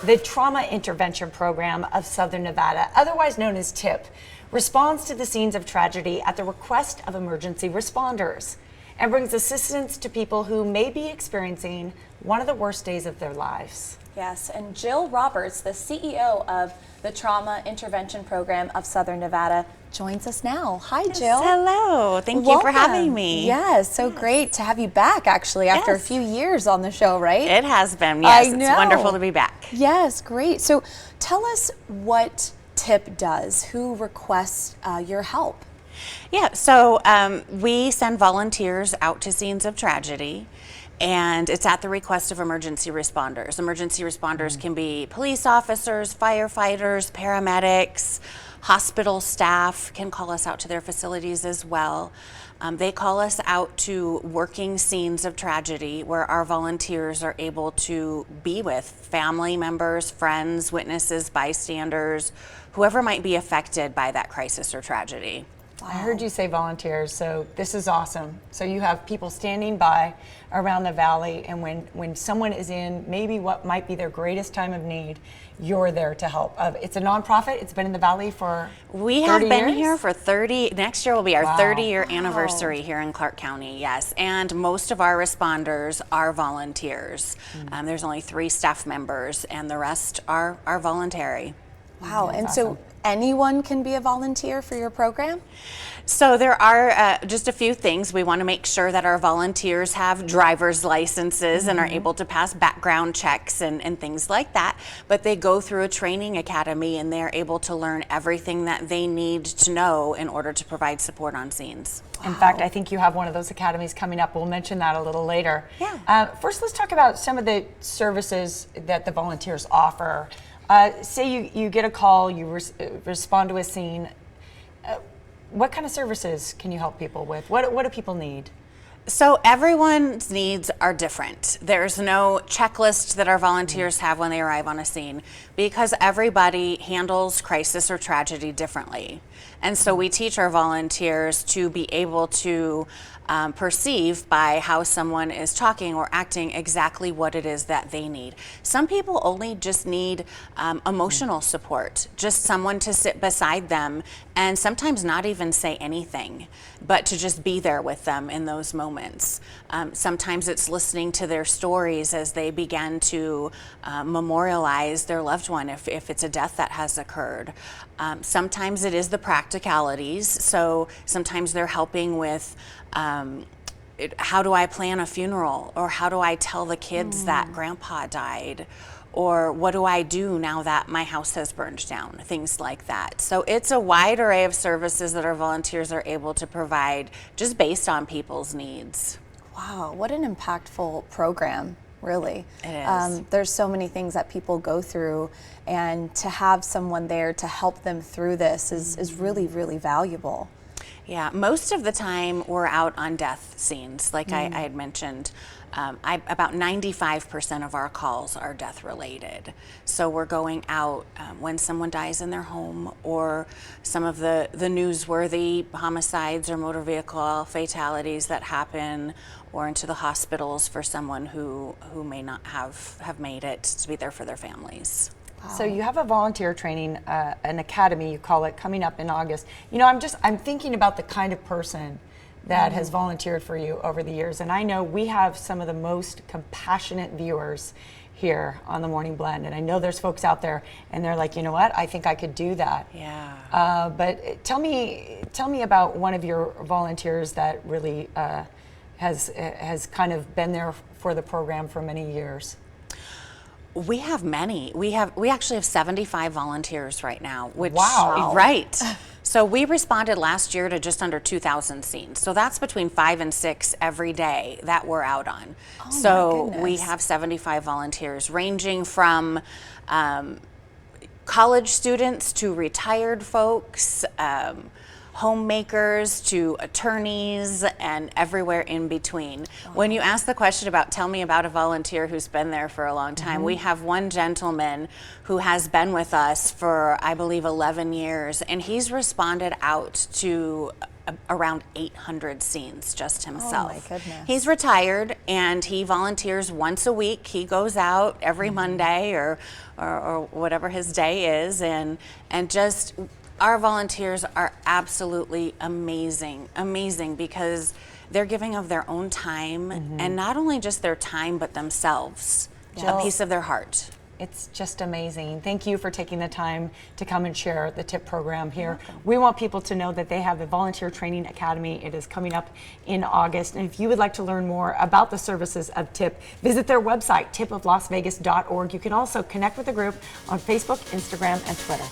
The Trauma Intervention Program of Southern Nevada, otherwise known as TIP, responds to the scenes of tragedy at the request of emergency responders and brings assistance to people who may be experiencing one of the worst days of their lives. Yes, and Jill Roberts, the CEO of the Trauma Intervention Program of Southern Nevada, joins us now. Hi, Jill. Hello. Thank you for having me. Yes, so great to have you back, actually, after a few years on the show, right? It has been, yes. I know. It's wonderful to be back. Yes, great. So tell us what TIP does. Who requests your help? Yeah, so we send volunteers out to scenes of tragedy, and it's at the request of emergency responders. Emergency responders can be police officers, firefighters, paramedics, hospital staff can call us out to their facilities as well. They call us out to working scenes of tragedy where our volunteers are able to be with family members, friends, witnesses, bystanders, whoever might be affected by that crisis or tragedy. I heard you say volunteers, so this is awesome. So you have people standing by around the valley, and when someone is in maybe what might be their greatest time of need, you're there to help. It's a nonprofit. It's been in the valley for 30 We have been years? here for 30, next year will be our 30-year anniversary here in Clark County, yes. And most of our responders are volunteers. There's only 3 staff members, and the rest are voluntary. Wow, and That's so awesome. anyone can be a volunteer for your program? So there are just a few things. We want to make sure that our volunteers have driver's licenses and are able to pass background checks and things like that. But they go through a training academy and they're able to learn everything that they need to know in order to provide support on scenes. In fact, I think you have one of those academies coming up. We'll mention that a little later. Yeah. First, let's talk about some of the services that the volunteers offer. Say you get a call, you respond to a scene. What kind of services can you help people with? What do people need? So everyone's needs are different. There's no checklist that our volunteers have when they arrive on a scene because everybody handles crisis or tragedy differently. And so we teach our volunteers to be able to perceive by how someone is talking or acting exactly what it is that they need. Some people only just need emotional support, just someone to sit beside them and sometimes not even say anything, but to just be there with them in those moments. Sometimes it's listening to their stories as they begin to memorialize their loved one if it's a death that has occurred. Sometimes it is the practicalities, so sometimes they're helping with how do I plan a funeral, or how do I tell the kids that grandpa died, or what do I do now that my house has burned down, things like that. So it's a wide array of services that our volunteers are able to provide just based on people's needs. Wow, what an impactful program, really. It is. There's so many things that people go through, and to have someone there to help them through this is really, really valuable. Yeah, most of the time we're out on death scenes, like I had mentioned. About 95% of our calls are death related. So we're going out when someone dies in their home, or some of the newsworthy homicides or motor vehicle fatalities that happen, or into the hospitals for someone who may not have made it to be there for their families. So you have a volunteer training, an academy, you call it, coming up in August. You know, I'm thinking about the kind of person that has volunteered for you over the years. And I know we have some of the most compassionate viewers here on the Morning Blend. And I know there's folks out there and they're like, you know what, I think I could do that. Yeah. But tell me about one of your volunteers that really has kind of been there for the program for many years. We have many. We actually have 75 volunteers right now. Which, wow. Right. So we responded last year to just under 2,000 scenes. So that's between 5 and 6 every day that we're out on. Oh, so my goodness. we have 75 volunteers ranging from college students to retired folks, homemakers to attorneys and everywhere in between. When you ask the question about, tell me about a volunteer who's been there for a long time, we have one gentleman who has been with us for, I believe, 11 years, and he's responded out to around 800 scenes just himself. Oh my goodness. He's retired and he volunteers once a week. He goes out every Monday or whatever his day is, and just our volunteers are absolutely amazing because they're giving of their own time, and not only just their time but themselves, Jill, a piece of their heart. It's just amazing. Thank you for taking the time to come and share the TIP program here. We want people to know that they have the Volunteer Training Academy. It is coming up in August. And if you would like to learn more about the services of TIP, visit their website, tipoflasvegas.org. You can also connect with the group on Facebook, Instagram, and Twitter.